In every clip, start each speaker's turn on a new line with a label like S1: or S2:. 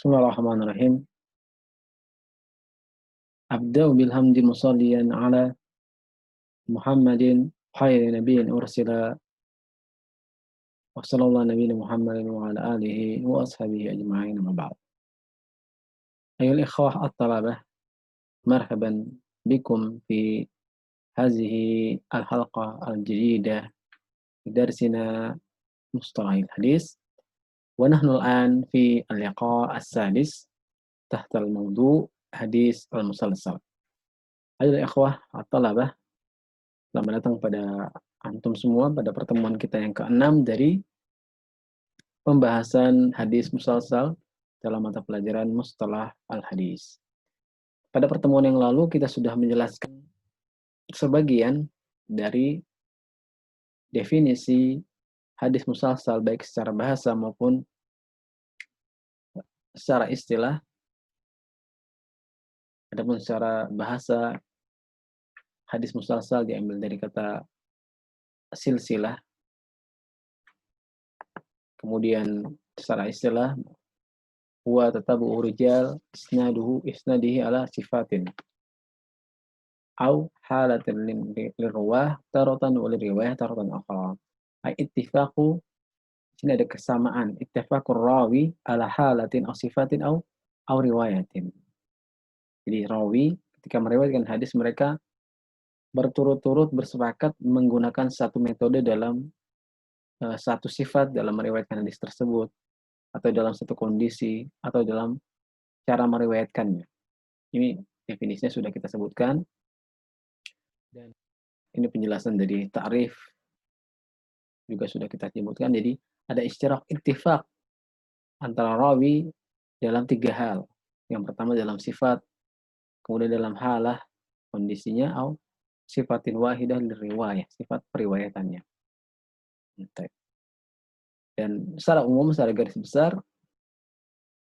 S1: Bismillahirrahmanirrahim. Abda'u bilhamdi musalliyan ala Muhammadin khairi nabiyyin ursila wa sallallahu nabiyina Muhammadin wa ala alihi wa ashabihi ajma'in amma ba'd. Ayol ikhwah at-talabah, marhaban bikum fi hadhihi al-halqah al-jadidah fi darsina mustalahil hadis wa nahnu al-an fi al-liqa' as-sadis tahta al-mawdu' hadis al-musalsal. Ayol ikhwah at-talabah, selamat datang pada antum semua pada pertemuan kita yang ke-6 dari pembahasan hadis musalsal dalam mata pelajaran Mustalah al-Hadis. Pada pertemuan yang lalu kita sudah menjelaskan sebagian dari definisi hadis musalsal baik secara bahasa maupun secara istilah. Adapun secara bahasa, hadis musalsal diambil dari kata silsilah. Kemudian secara istilah, huwa tatabu'u rijal isnadihi ala sifatin au halatin lirwah taratan wa liriwayah taratan akhra. Ai ittifaqu, sini ada kesamaan, ittifaqur rawi ala halatin aw sifatin au riwayatin. Jadi rawi ketika meriwayatkan hadis mereka berturut-turut bersepakat menggunakan satu metode dalam satu sifat dalam meriwayatkan hadis tersebut, atau dalam satu kondisi, atau dalam cara meriwayatkannya. Ini definisinya sudah kita sebutkan. Dan ini penjelasan dari ta'rif juga sudah kita sebutkan. Jadi ada istilah ittifaq antara rawi dalam 3 hal. Yang pertama dalam sifat, kemudian dalam halah kondisinya, atau sifatin wahidah liriwayah, sifat periwayatannya. Dan secara umum, secara garis besar,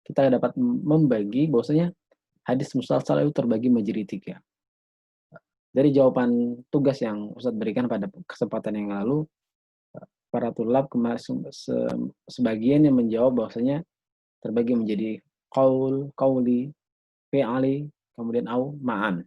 S1: kita dapat membagi bahwasanya hadis musalsal itu terbagi menjadi 3. Dari jawaban tugas yang Ustadz berikan pada kesempatan yang lalu, para tulab sebagian yang menjawab bahwasanya terbagi menjadi qauli, fi'ali, kemudian au ma'an.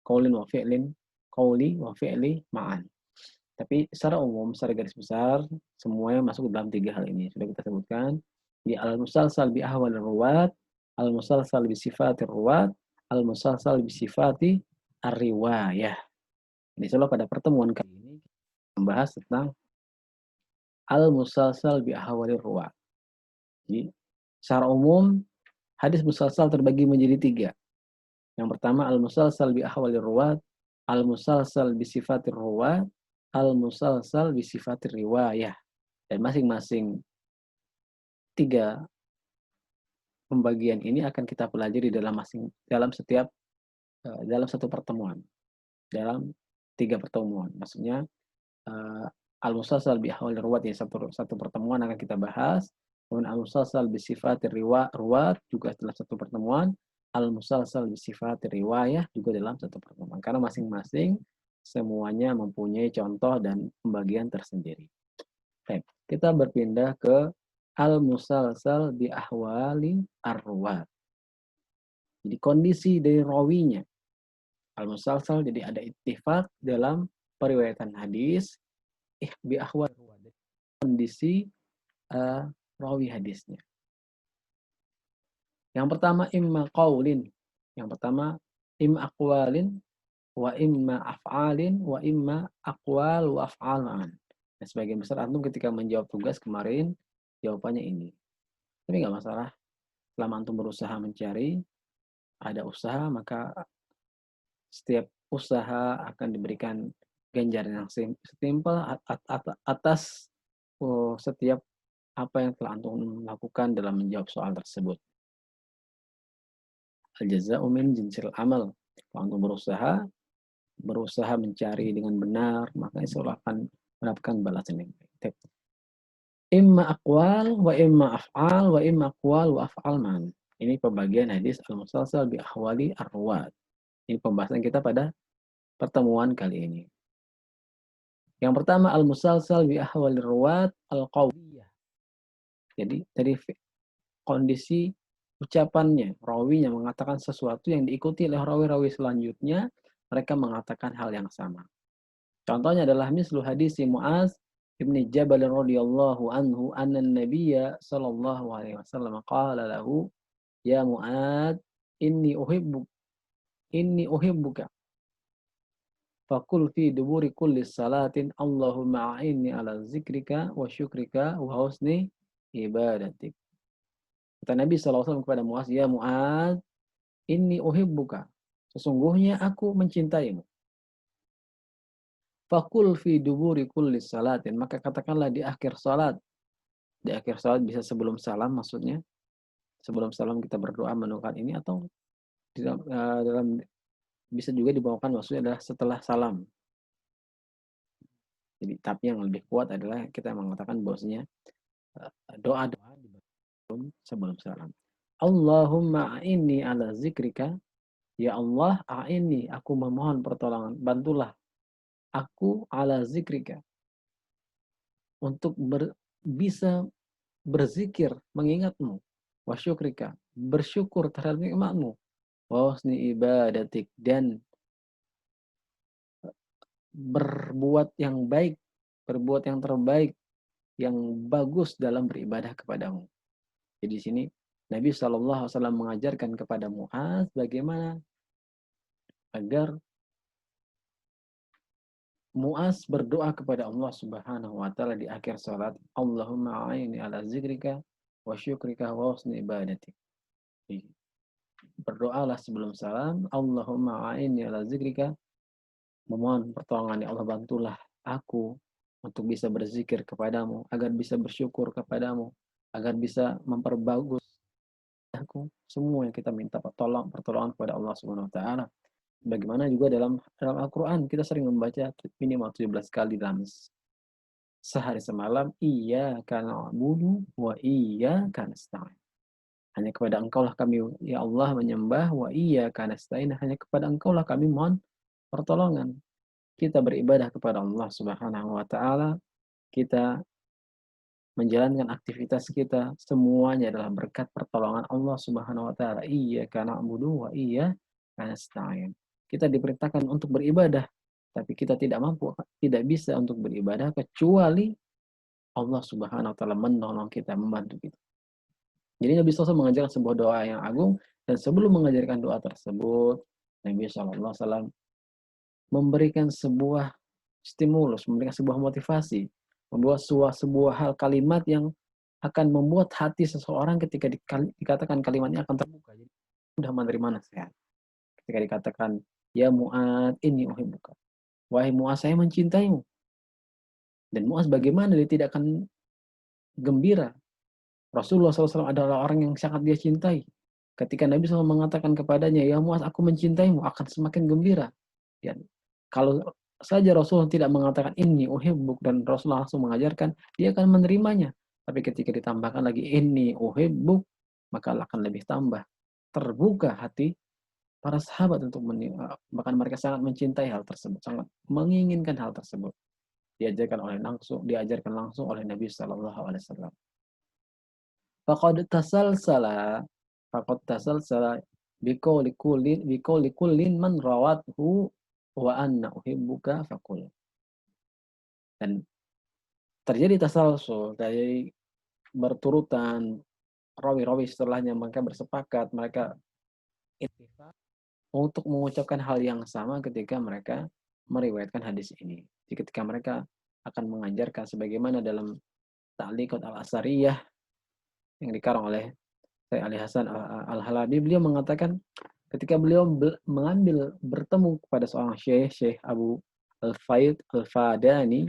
S1: Qaulin wa fi'lin, qauli wa fi'li ma'an. Tapi secara umum, secara garis besar, semuanya masuk dalam 3 hal ini. Sudah kita sebutkan. Di al-musalsal bi ahwal ruwat, al-musalsal bi sifatir ruwat, al-musalsal bi sifati ar-riwayah. Insyaallah pada pertemuan kali ini membahas tentang al-musalsal bi ahwalir ruwat. Jadi, secara umum hadis musalsal terbagi menjadi 3. Yang pertama al-musalsal bi ahwalir ruwat, al-musalsal bi sifatir ruwat, al-musalsal bi sifatir riwayah. Dan masing-masing 3 pembagian ini akan kita pelajari dalam satu pertemuan. Dalam 3 pertemuan. Maksudnya al-musalsal bi ahwalir ruwat ya satu pertemuan akan kita bahas. Kemudian al-musalsal bi sifatir ruwat juga dalam satu pertemuan. Al-musalsal bi sifatir riwayah juga dalam satu pertemuan. Karena masing-masing semuanya mempunyai contoh dan pembagian tersendiri. Baik, kita berpindah ke al-musalsal bi ahwali ar-ruwat. Jadi kondisi dari rawinya. Al-musalsal jadi ada ittifaq dalam periwayatan hadis bi ahwal ruwat. Kondisi rawi hadisnya. Yang pertama imma qaulin. Yang pertama imma aqwalin wa imma af'alin wa imma aqwal wa af'alan. Dan sebagian besar antum ketika menjawab tugas kemarin jawabannya ini. Tapi nggak masalah. Selama antum berusaha mencari, ada usaha, maka setiap usaha akan diberikan ganjaran yang setimpal atas setiap apa yang telah antum lakukan dalam menjawab soal tersebut. Al-jaza'u min jinsil amal. Kalau antum berusaha mencari dengan benar, maka insya Allah akan mendapatkan balasan yang baik. Imma aqwal wa imma af'al wa imma aqwal wa af'al man. Ini pembagian hadis al-musalsal bi ahwali ar-ruwat. Ini pembahasan kita pada pertemuan kali ini. Yang pertama al-musalsal bi ahwali ar-ruwat al-qawiyah. Jadi dari kondisi ucapannya, rawinya mengatakan sesuatu yang diikuti oleh rawi-rawi selanjutnya, mereka mengatakan hal yang sama. Contohnya adalah mislu hadis Mu'az ibni Jabal radhiyallahu anhu anna Nabiyya sallallahu alaihi wasallam qala lahu ya Mu'ad inni uhibbuka fakul fi duburi kulli salatin Allahumma a'inni ala zikrika wa syukrika wa husni ibadatik. Kata Nabi SAW kepada Mu'az, ya Mu'az, inni uhibbuka. Sesungguhnya aku mencintaimu. Fakul fi duburi kulli salatin. Maka katakanlah di akhir salat. Di akhir salat bisa sebelum salam maksudnya. Sebelum salam kita berdoa menukan ini atau dalam bisa juga dibawakan maksudnya adalah setelah salam. Jadi tapi yang lebih kuat adalah kita mengatakan bahwasanya doa-doa sebelum salam. Allahumma a'inni ala zikrika. Ya Allah, a'inni, aku memohon pertolongan. Bantulah aku ala zikrika. Untuk bisa berzikir, mengingatmu. Wa syukrika, bersyukur terhadap nikmatmu. Wa husni ibadatik, dan berbuat yang baik, berbuat yang terbaik, yang bagus dalam beribadah kepadamu. Jadi di sini Nabi SAW mengajarkan kepada Mu'az bagaimana agar Mu'az berdoa kepada Allah Subhanahu wa taala di akhir salat, Allahumma a'inni ala zikrika wa syukrika wa husni ibadatik. Berdoalah sebelum salam, Allahumma a'inni ala zikrika, memohon pertolongan ya Allah, bantulah aku untuk bisa berzikir kepadamu, agar bisa bersyukur kepadamu, agar bisa memperbagus aku. Semua yang kita minta pertolongan kepada Allah Subhanahu wa taala. Bagaimana juga dalam Al-Qur'an kita sering membaca minimal 17 kali dalam sehari semalam, iyyaka na'budu wa iyyaka nasta'in. Hanya kepada Engkaulah kami ya Allah menyembah, wa iyyaka nasta'in, hanya kepada Engkaulah kami mohon pertolongan. Kita beribadah kepada Allah Subhanahu wa taala, kita menjalankan aktivitas kita semuanya adalah berkat pertolongan Allah Subhanahu wa taala. Iyyaka na'budu wa iyyaka nasta'in. Kita diperintahkan untuk beribadah, tapi kita tidak mampu, tidak bisa untuk beribadah kecuali Allah Subhanahu wa taala menolong kita, membantu kita. Jadi Nabi SAW mengajarkan sebuah doa yang agung, dan sebelum mengajarkan doa tersebut, Nabi SAW memberikan sebuah stimulus, memberikan sebuah motivasi, membuat sebuah hal kalimat yang akan membuat hati seseorang ketika dikatakan kalimatnya akan terbuka. Jadi mudah menerima nasihat. Ketika dikatakan, ya Mu'ad, ini uhibbuka. Wahai Mu'ad, saya mencintaimu. Dan Mu'az bagaimana dia tidak akan gembira? Rasulullah SAW adalah orang yang sangat dia cintai. Ketika Nabi SAW mengatakan kepadanya, ya Mu'az, aku mencintaimu, akan semakin gembira. Ya. Kalau saja Rasulullah tidak mengatakan ini uhibbuk, dan Rasulullah langsung mengajarkan, dia akan menerimanya. Tapi ketika ditambahkan lagi ini uhibbuk, maka akan lebih tambah terbuka hati para sahabat untuk bahkan mereka sangat mencintai hal tersebut, sangat menginginkan hal tersebut. Diajarkan langsung oleh Nabi Shallallahu Alaihi Wasallam. Faqad tasalsala biqauli kullin man rawathu wa anna uhibbuka faqul. Dan terjadi tasalsul dari berturutan rawi-rawi setelahnya, mereka bersepakat, mereka ittifaq untuk mengucapkan hal yang sama ketika mereka meriwayatkan hadis ini. Jadi ketika mereka akan mengajarkan sebagaimana dalam Ta'liqat Al-Asariyah yang dikarang oleh Syekh Ali Hasan Al-Halabi, beliau mengatakan ketika beliau bertemu kepada seorang Syekh Abu Al-Faid Al-Fadani,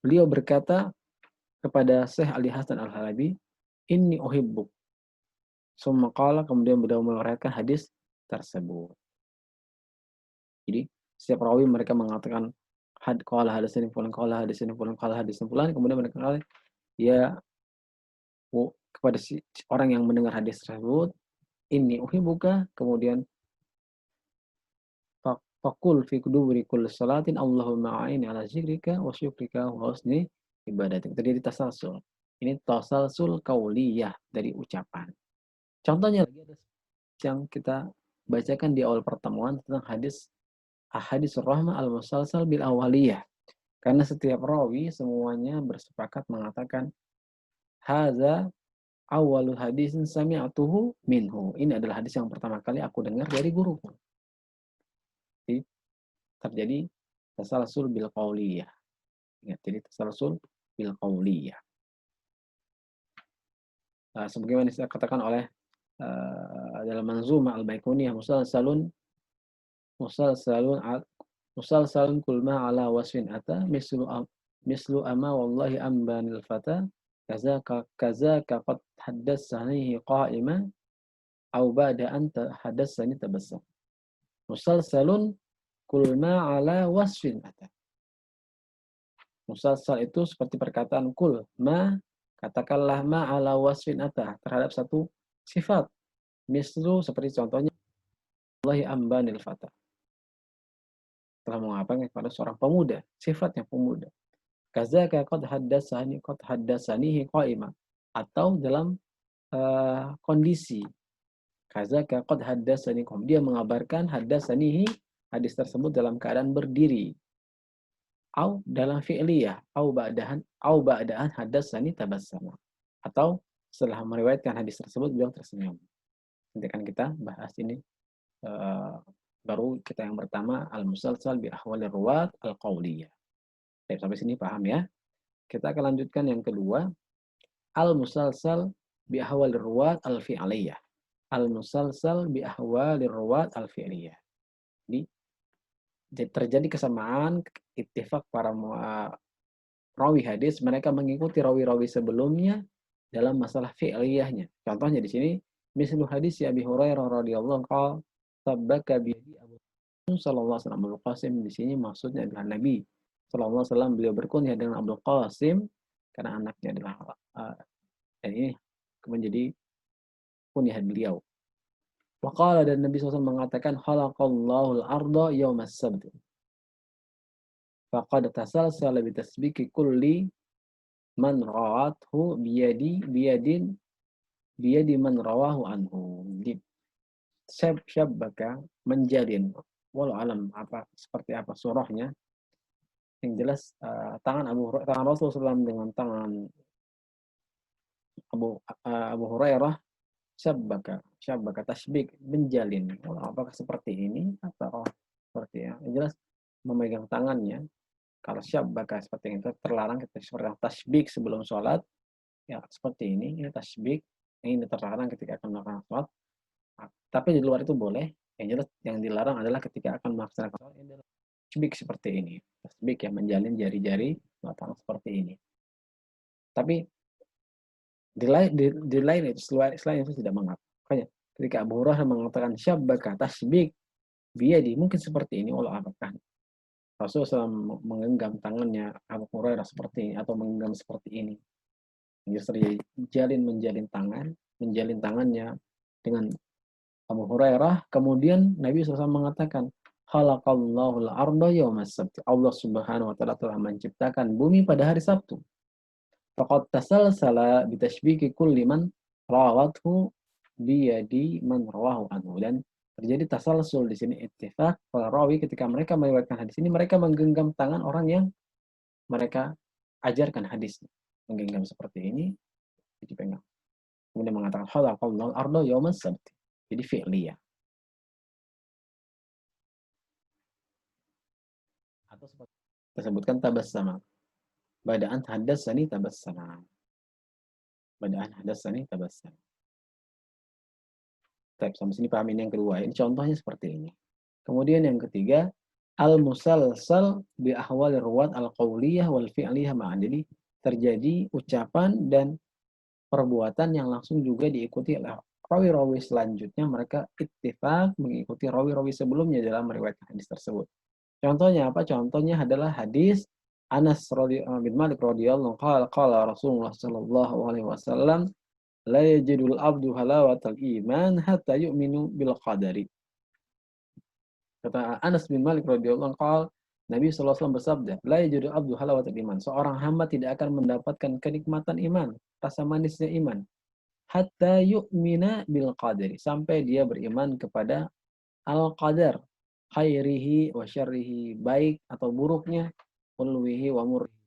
S1: beliau berkata kepada Syekh Ali Hasan Al-Halabi, inni uhibbuk. Summa qala, kemudian beliau meriwayatkan hadis tersebut. Jadi setiap rawi mereka mengatakan qala hadatsani fulan, qala hadatsani fulan, qala hadatsani fulan, kemudian mereka kata ya kepada si orang yang mendengar hadis tersebut, inni uhibbuka, kemudian faqul fi duburi kulli salatin Allahumma a'inni ala zikrika wa syukrika wa husni ibadatik. Terjadi tasalsul. Ini tasalsul qauliyah dari ucapan. Contohnya lagi ada yang kita bacakan di awal pertemuan tentang hadis rahmah al-musalsal bil awaliyah. Karena setiap rawi semuanya bersepakat mengatakan haza awwalu hadisin sami'atuhu minhu. Ini adalah hadis yang pertama kali aku dengar dari guruku. Jadi terjadi tasalsul bil qauliyah. Ingat, jadi tasalsul bil qauliyah. Sebagaimana dikatakan oleh dalam Manzumah Al-Baiquniyah musalsalun kulma ala wasfin ata mislu ama wallahi ambanil fata kaza qad haddatsani qa'ima au ba'da an haddatsani tabassam. Musalsalun kulma ala wasfin ata. Musalsal itu seperti perkataan kul ma, katakanlah ma ala wasfin ata, terhadap satu sifat. Mislu seperti contohnya wallahi ambanil fata, telah mengatakan kepada seorang pemuda, sifatnya pemuda. Kazaka qad haddatsanihi qa'ima, atau dalam kondisi kazaka qad haddatsani, dia mengabarkan haddatsanihi, hadis tersebut dalam keadaan berdiri. Au dalam fi'liyah, au ba'dahan haddatsani tabassama, atau setelah meriwayatkan hadis tersebut beliau tersenyum. Nanti kan kita bahas ini baru kita yang pertama al-musalsal bi ahwalir ruwat al-qauliyah. Sampai sini paham ya? Kita akan lanjutkan yang kedua, al-musalsal bi ahwalir ruwat al-fi'liyah. Al-musalsal bi ahwalir ruwat al-fi'liyah. Jadi terjadi kesamaan ittifaq para rawi hadis, mereka mengikuti rawi-rawi sebelumnya dalam masalah fi'liyahnya. Contohnya di sini mislu hadis Abi Hurairah radhiyallahu anhu sabaka bi Abu sallallahu alaihi wasallam. Abdul Qasim di sini maksudnya adalah Nabi sallallahu alaihi wasallam, beliau berkunyah dengan Abdul Qasim karena anaknya adalah dan ini menjadi kunyah beliau. Waqala, dan Nabi SAW mengatakan khalaqallahu al-arda yaumas sabt. Faqad tasalsala bi tasbiki kulli man rawathu biyadi man rawahu anhu. Syabbaka, menjalin, walau alam seperti apa surahnya. Yang jelas tangan Rasulullah SAW dengan tangan Abu Hurairah, syabbaka tasbik, menjalin. Apakah seperti ini atau seperti ya? Yang jelas memegang tangannya. Kalau syabbaka seperti itu terlarang, kita seperti tasbik sebelum sholat, ya seperti ini tasbik. Ini terlarang ketika akan melakukan sholat. Tapi di luar itu boleh. Yang jelas yang dilarang adalah ketika akan melaksanakan sholat, ini adalah tasbik seperti ini. Tasbik yang menjalin jari-jari tangan seperti ini. Tapi di lain itu, selain itu tidak mengapa. Makanya ketika Abu Hurairah mengatakan syabbaka tasbik biyadi, mungkin seperti ini, Allah apakah Rasulullah SAW menggenggam tangannya Abu Hurairah seperti ini atau menggenggam seperti ini. Jadi menjalin tangannya dengan Abu Hurairah. Kemudian Nabi SAW mengatakan khalaqallahu al-arda yaumas sabt. Allah Subhanahu wa taala telah menciptakan bumi pada hari Sabtu. Faqad tasalsala bi tashbiki kulli man rawathu biyadi man rawahu anhu. Dan terjadi tasalsul di sini, ittifaq para rawi ketika mereka meriwayatkan hadis ini, mereka menggenggam tangan orang yang mereka ajarkan hadisnya. Menggenggam seperti ini, dipegang. Kemudian mengatakan khalaqallahu al-arda yaumas sabt. Jadi fi'liyah. Atau seperti disebutkan tabassama. Bada'an haddatsani tabassama. Bada'an haddatsani tabassama. Sampai sini paham ini yang kedua. Ini contohnya seperti ini. Kemudian yang ketiga, al-musalsal bi ahwalir ruwat al-qauliyah wal fi'liyah ma'an. Jadi terjadi ucapan dan perbuatan yang langsung juga diikuti oleh rawi-rawi selanjutnya. Mereka ittifaq mengikuti rawi-rawi sebelumnya dalam meriwayatkan hadis tersebut. Contohnya apa? Contohnya adalah hadis Anas bin Malik radhiyallahu anhu, qala Rasulullah sallallahu alaihi wasallam, la yajidul abdu halawatal iman hatta yu'minu bil qadari. Kata Anas bin Malik radhiyallahu anhu, Nabi SAW bersabda, la yajidu abdu halawatul iman. Seorang hamba tidak akan mendapatkan kenikmatan iman, rasa manisnya iman. Hatta yu'mina bil qadari. Sampai dia beriman kepada al-qadar. Khairihi wa syarrihi. Baik atau buruknya. Ulwihi wa murrihi.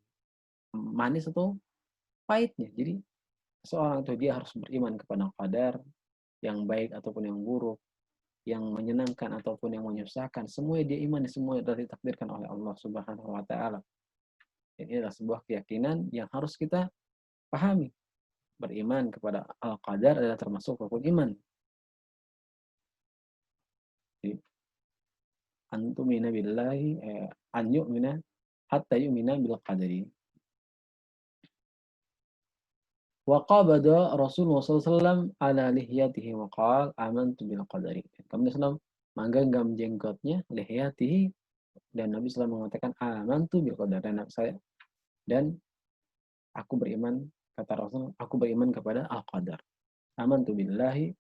S1: Manis atau pahitnya. Jadi seorang itu dia harus beriman kepada qadar. Yang baik ataupun yang buruk. Yang menyenangkan ataupun yang menyusahkan. Semua dia iman. Semua sudah ditakdirkan oleh Allah Subhanahu wa Ta'ala. Ini adalah sebuah keyakinan yang harus kita pahami. Beriman kepada al-qadar adalah termasuk rukun iman. Jadi, antumina billahi an yu'mina hatta yu'mina bil qadari. Wa qabada Rasulullah SAW ala lihyatihi wa qala amantu bil qadari. Kami SAW menggenggam jenggotnya lihyatihi dan Nabi SAW mengatakan amantu bil qadar dan aku beriman, kata Rasul, aku beriman kepada al-qadar. Amantu billahi,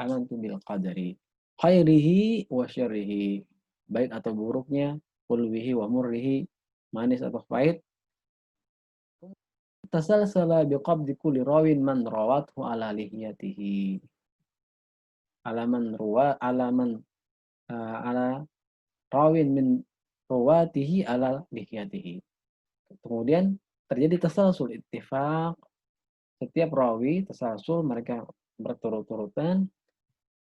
S1: amantu bil qadari. Khairihi wa syarrihi. Baik atau buruknya, ulwihi wa murrihi, manis atau pahit. Tasalsala biqabdi kulli rawin man rawathu ala lihiyatihi. Alaman ruwa, alaman ala rawin min rawatihi ala lihiyatihi. Kemudian terjadi tasalsul ittifaq. Setiap rawi tasalsul mereka berturut-turutan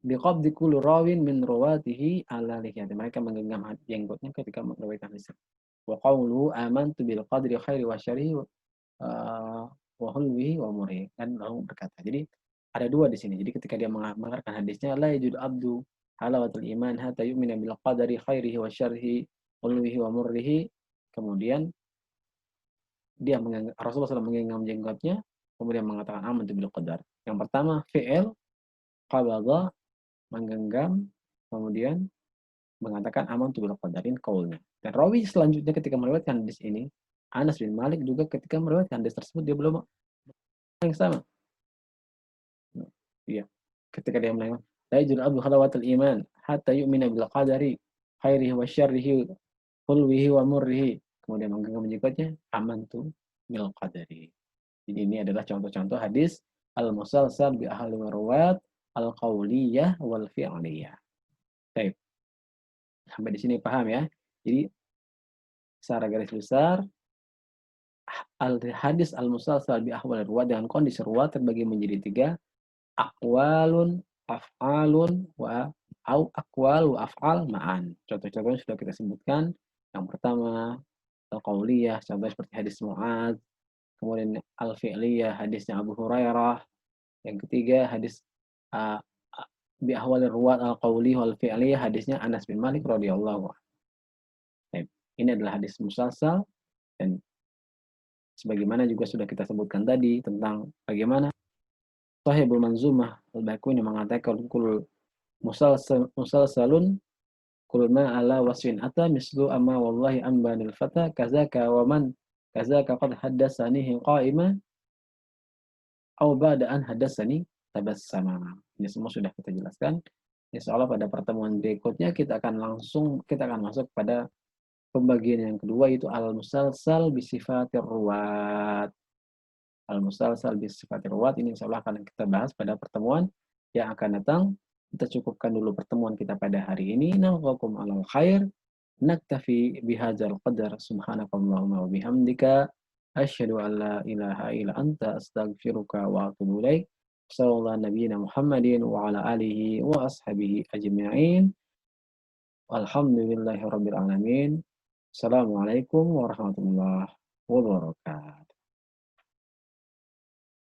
S1: biqabdi kulli rawin min rawatihi ala lihiyatihi. Mereka menggenggam jenggotnya ketika meriwayatkan hadis. Wa qawluhu amantu bil qadri khairi wa syarrihi wa hulwihi wa murih, dan lalu berkata. Jadi ada dua di sini. Jadi ketika dia mengarangkan hadisnya la yajudu abdu halawatul iman hatta yu'mina bil qadari khairihi wa syarrihi hulwihi wa murrihi. Kemudian Rasulullah SAW menggenggam jenggotnya, kemudian mengatakan amantu bil qadar. Yang pertama fi'il qabadha, menggenggam, kemudian mengatakan amantu bil qadarin qaulnya. Dan rawi selanjutnya ketika meriwayatkan hadis ini, Anas bin Malik juga ketika meriwayatkan hadis tersebut dia belum yang sama. Iya. Ketika dia menanya, la yajul abdu halawatul iman hatta yu'mina bil qadari khairihi wa syarrihi hulwihi wa murrihi. Kemudian menggenggam jenggotnya, amantu bil qadari. Jadi ini adalah contoh-contoh hadis al-musalsal bi ahli marwat al-qauliyah wal fi'liyah. Baik. Sampai di sini paham ya. Jadi secara garis besar al-hadis al-musalsal bi ahwal ruwat dengan kondisi ruwat terbagi menjadi tiga, aqwalun, af'alun, au aqwal wa af'al ma'an. Contoh-contohnya sudah kita sebutkan. Yang pertama al-qauliyah, contohnya seperti hadis Mu'adz. Kemudian al-fi'liyah, hadisnya Abu Hurairah. Yang ketiga hadis bi ahwal ruwat al-qauli wal fi'liyah, hadisnya Anas bin Malik radhiyallahu anhu. Ini adalah hadis musalsal, dan sebagaimana juga sudah kita sebutkan tadi tentang bagaimana Shahibul Manzumah Al-Baiquni mengatakan kul musalsalun kul ma ala wasfin ata mislu amma wallahi ambanil fata kazaka wa man kazaka qad haddatsanihi qa'ima aw ba'da an haddatsani tabassama. Ini semua sudah kita jelaskan. Insyaallah pada pertemuan berikutnya kita akan masuk pada pembagian yang kedua, yaitu al-musalsal bi sifatir ruwat. Al-musalsal bi sifatir ruwat ini insyaallah akan kita bahas pada pertemuan yang akan datang. Kita cukupkan dulu pertemuan kita pada hari ini. Nalqakum alal khair. Naktafi bihadzal qadar. Subhanakallahumma wa bihamdika asyhadu an la ilaha illa anta astaghfiruka wa atubu ilaik. Sallallahu nabiyina Muhammadin wa ala alihi wa ashabihi ajma'in. Alhamdulillahirabbil alamin. Assalamualaikum warahmatullahi wabarakatuh.